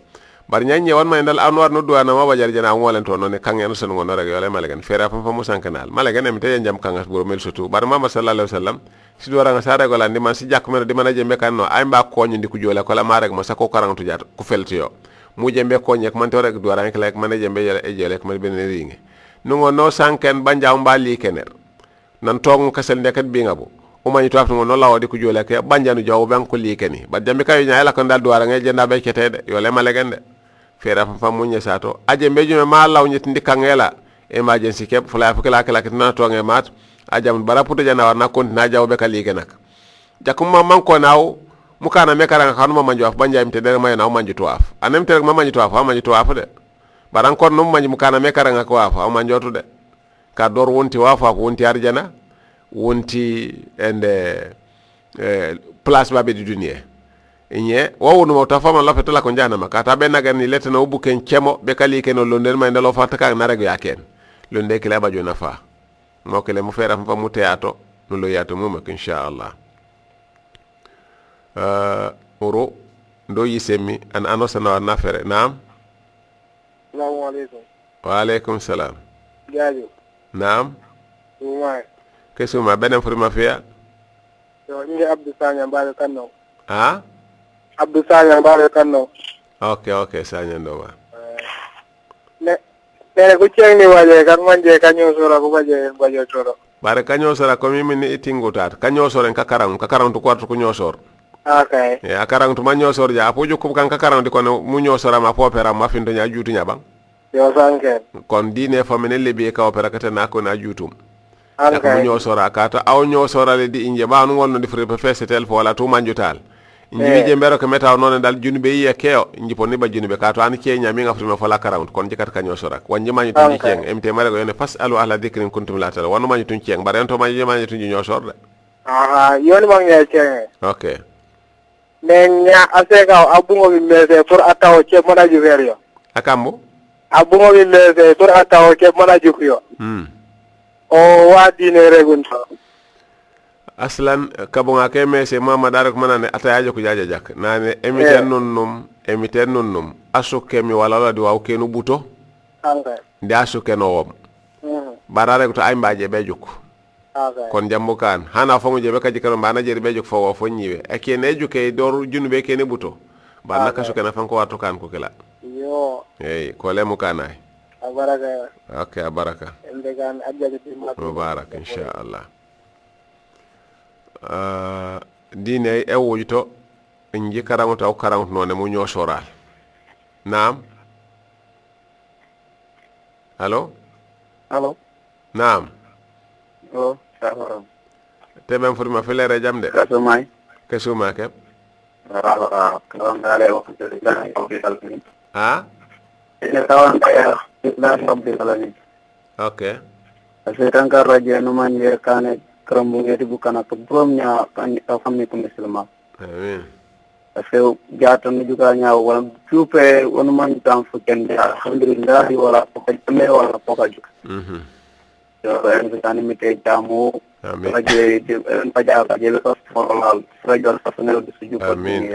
bar nyanye won may dal anwar no duwana ma bajar jana ngolen to non kan en son ngono rek yo le malegen fera fam fam sankanal malegen em te jam kangas buro mel sutu bar mama sallallahu alaihi wasallam si do ranga sare go landi man si jak men di man jembe kan no ay mba ko nyindi ku jole ko la ma rek ma sako karantu jat ku felti yo mu jembe ko nyek man to rek do ranga lek man jembe yele e jele ko ben ringe no no sanken banja mbali kener nan tongu kasel nekat bi ngabo o mani to afto no lawo di ku jole ke banjanu jaw ban ko li keni ba jambe kay nyaala ko dal do ranga jenda be ketede yo le malegen de fera fam munye sato aje mbejume ma law nyit ndi kangela emergency kep fula fukala kala kitna to nge mat ajam baraputo jana warna kontina jawbe kalike nak jakuma man ko naw mukana mekara kanuma manjo af banja imte dere may naw manjo to af anem tere ma manjo to af manjo to af de baran kon num manjo mukana mekara ngako af manjo to de ka dor wonti wafa ko wonti arjana wonti ende place babe di dunia inye wawunu mo tafama la fetala ko njana makata be naga ni letena ubuken chemo be kalike no londen may ndelo fataka na reg yaken londe kila ba jona fa mo kele mu fera fa mu teato no lo yato mu mak inshallah oro ndo yisemi an anosa na na fere naam assalamu alaykum wa alaykum salam jaaju naam umay kesuma benen furma fiya yo ngi abdou sanya mbale kanno Abdou Sanya mbale kanno okay Sanya ndo ma ne ko cengni waje kan manje kanyo sora ko baje toro bare kanyo sora ko mi ni itingutat kanyo sora ka karang to kwatu ko nyosor okay ya karang to manyo sor ja apoju ko kan ka karang di ko mu nyosora ma popera ma findo nya jutu nya bang yo sanke kon dine famene lebi ka opera kata na ko na jutum okay mu nyosora kata aw nyosora le di inje ba no wonno di fre fesse tel fo wala to manjutal inji je mbero ko meta non dal junube yi keo inji ponni ba junube ka to an kenya mi ngafri me fola karang kon jikat kanyo sora wanji mani to keng emte mare go yone fas alu ahla dhikrin kuntum la tala wonu mani tun keng bare to mani tun nyosor de yoni mangi keng okay nenya aseka abungo bi mese pour atawo che mona juverio akambo abungo bi mese pour atawo che mona jukyo o wadi ne regunto aslan kabonga ke mese mama darak manane atayaje ko jaaja jak nane emiten nonnum asuke mi wala la di waw kenu buto ndi asuke no wom barare ko to ay mbaaje be juk kon jambu kan hana fongu je be kaji kano bana jeri be juk fo fo nyiwe e kene juke dor junube kene buto bana kasuke na fanko wato kan ko kala yo ko lemu kanay abaraka okay abaraka endegan adjati mubarak inshallah dine e wujto nji karamu taw karamu none mu ñoo soral naam allo naam o safaram teben furma filere jamde kasumay kesuma kep kawangale waktu dan hospital ha ini kawan saya dan hospital ini okay sekarang raja numanya kan kerembungnya bukan atau belumnya kan kami Muslim amin Saya jatuh juga nyawa walam cupe onuman tam fuken alhamdulillah wala pokoknya wala pokoknya ya kan kita ni mite tamu raja pajak aja lepas formal raja personel disuju amin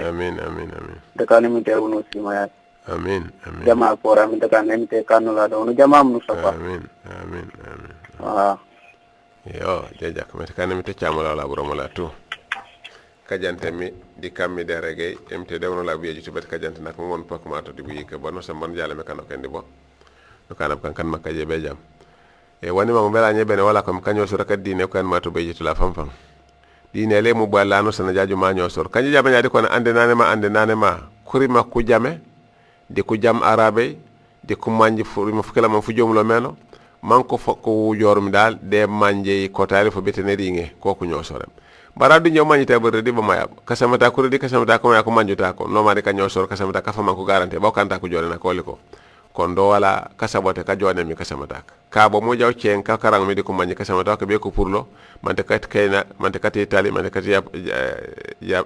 dekan mite unu simaya amin jamaah pora dekan mite kanula do jamaah musafa amin yo jajak mete kan mite chamala la buromala tu kajante mi di kammi de regay emte dewno la biyeji to bet kajante nak mo won pakma to di buyi ke bonno sam bon jale me kan ko ndi bo do kanam kan makka je be jam e woni mo bela nyebene wala kom kanyo sura kadine kan ma to beji to la fam dine le mu balla no sana jaju ma nyo sor kanji jabe nyadi ko na ande nane ma kurima ku jame di ku jam arabe di ku manji fu mo fukela mo fu jomlo meno manko fokko wujorum dal de manje ko tari fo betene ringe ko ku nyo sorem baradu ñew mañita berde di ba mayab kasamata ko di kasamata ko ko manjuta ko no ma de ka ñosor kasamata ka fama ko garanté ba kanta ko jole na ko liko kon do wala kasabote ka jone mi kasamata ka bo mo jaw cien ka karang mi di ko mañi kasamata ko be ko purlo man te kat kayna man te kat itali man te kat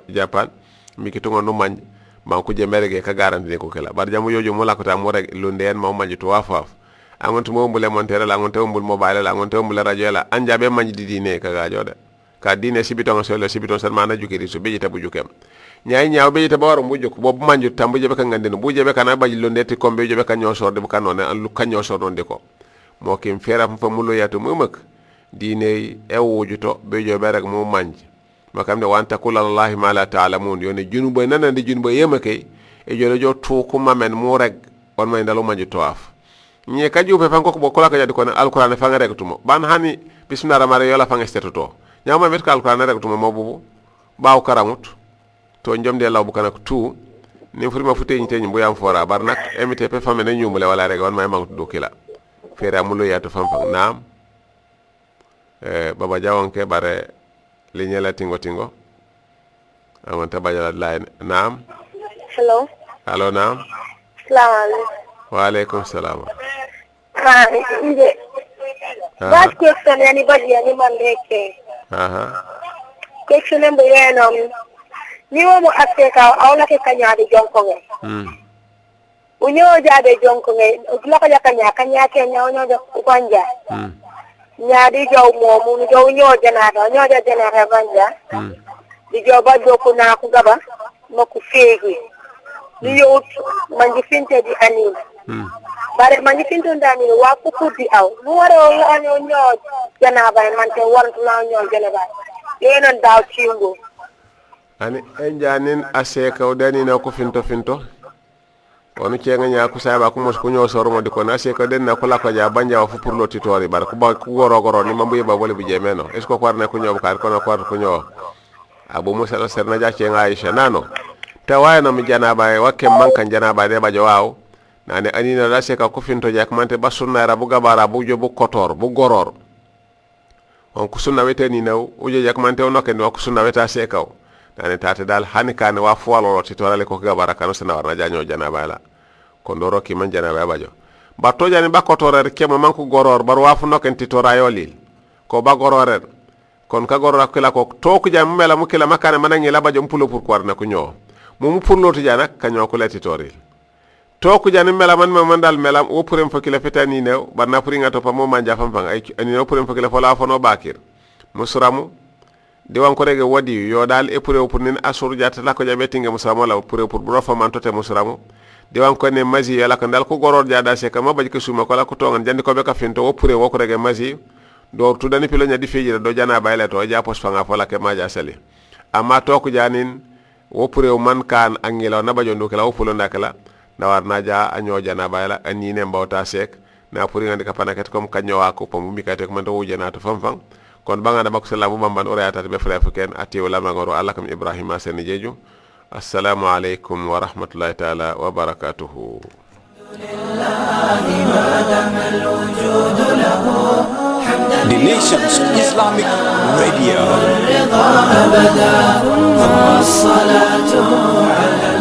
japan mi ki tungo no mañ ma ko je merege ka garanté ko kala bar jamu yojo mo la ko ta mo rek lu ndeen ma mañi to wafaf angonto mo mbule montere la angonto mbul mobile la angonto mbul radio la anjabe mañi di ne ka ga jode ka dine sibiton so le sibiton san mana jukiri so beji tabu jukem nyaay nyaaw beji tabu waro mbujuk bobu manju tambu jebe ka ngandino buje be kana baji lo neti kombe jebe ka nyosor de bu kanone an lu kanyo so don de ko mo kim fera fa mulo yatu mumak dine e wujuto bejo be rek mo manji makam de wanta kulallahi ma la ta'lamun yone junuba nanande junuba yemake e jole jo to ko mamen mo rek on may ndalo manju toaf nye kaju pe fanko ko bokola ka jadi ko alquran fa nga rek tumo ban hani bismillah ramare yola fa nga stetuto nyama met kal kan rek tuma mobubu baw karamut to njom de law bu kana tu ni furima futeñ teñ bu yam fora bar nak emite pe famene ñumule wala rek won may mangu do kila fere amulo yatu fam fam nam baba jawonke bare li ñela tingo amon tabajala lay nam hello nam Assalamualaikum. Waalaikumsalam. Inde. Bas question yani badi yani mandeke. Question mbo yenom. Ni wo mo Afrika awla ke kanyade jonkonge. Unyo jade jonkonge, ukla ka kanya ke nyawo do kwanja. Nyaadi jaw momu jaw nyo janata banja. Di jaw ba joko na ku gaba mako fegi. Ni yo manji finte di anin. Bare manji finte ndani wa ku kudi aw. Mu waro anyo janaba man te wartu na nyo janaba. Yenon daw cingo. Ani enjanin aseka odani na ko finto. Onu cenga nya ku saba ku mos ku nyo soro mo diko na aseka den na ko la ko ja banja fu pour lo titori bar ku ba ku goro ni mambu yeba wala bi jemeno. Est ce ko war na ku nyo ko na ko ku nyo. Abu Musa al-Serna ja cenga Aisha nano. Tawaya no mi janaba e wakke mankan janaba de bajo waw nane anina la seka ko finto jak mante basunna ra bu gabara bu jobu kotor bu goror on ku sunna wete ni naw uje jak mante on noken wa ku sunna weta sekaw nane tata dal hanikane wa fuwalo ti torale ko gabara kanu sana warna janyo janaba la ko ndoro ki man janaba bajo batto jani ba kotorer kema manku goror bar wa fu noken ti torayolil ko ba gororer kon ka gorora kila ko to ku jam mela mu kila makane manangi la bajo mpulo pour ko warna ku nyo mumu purloti jana kanyo ko leti toril to ku jani mela man dal melam o purem fakile fetani new barna puringa to pa mo manja fam fam ay ani no purem fakile fola fono bakir musramu de wan ko rege wadi yo dal e pure pour nin asur jata la ko jabe tinga musramu la pure pour bro fam antote musramu de wan ko ne mazi yala kan dal ko goror jada se kama baji ko suma ko la ko tongan jandi ko be ka finto o pure wo ko rege mazi do tu dani pilo nya di fejira do jana bayle to ja pos fanga fola ke maja sali amma to ku janin wo pure man kan angila na bajo ndukela wo pulo ndakala na war naja anyo jana bayla anine mbawta sek na puri ngandi kapana ket kom kanyo wako pamumi kate ko mando wujana to famfam kon bangana makko salamu bamban ora yata be fere africain ati wala magoro Allah kam Ibrahima sen jeju assalamu alaikum wa rahmatullahi ta'ala wa barakatuhu The Nations Islamic Radio. الرضا أبدا ثم الصلاة على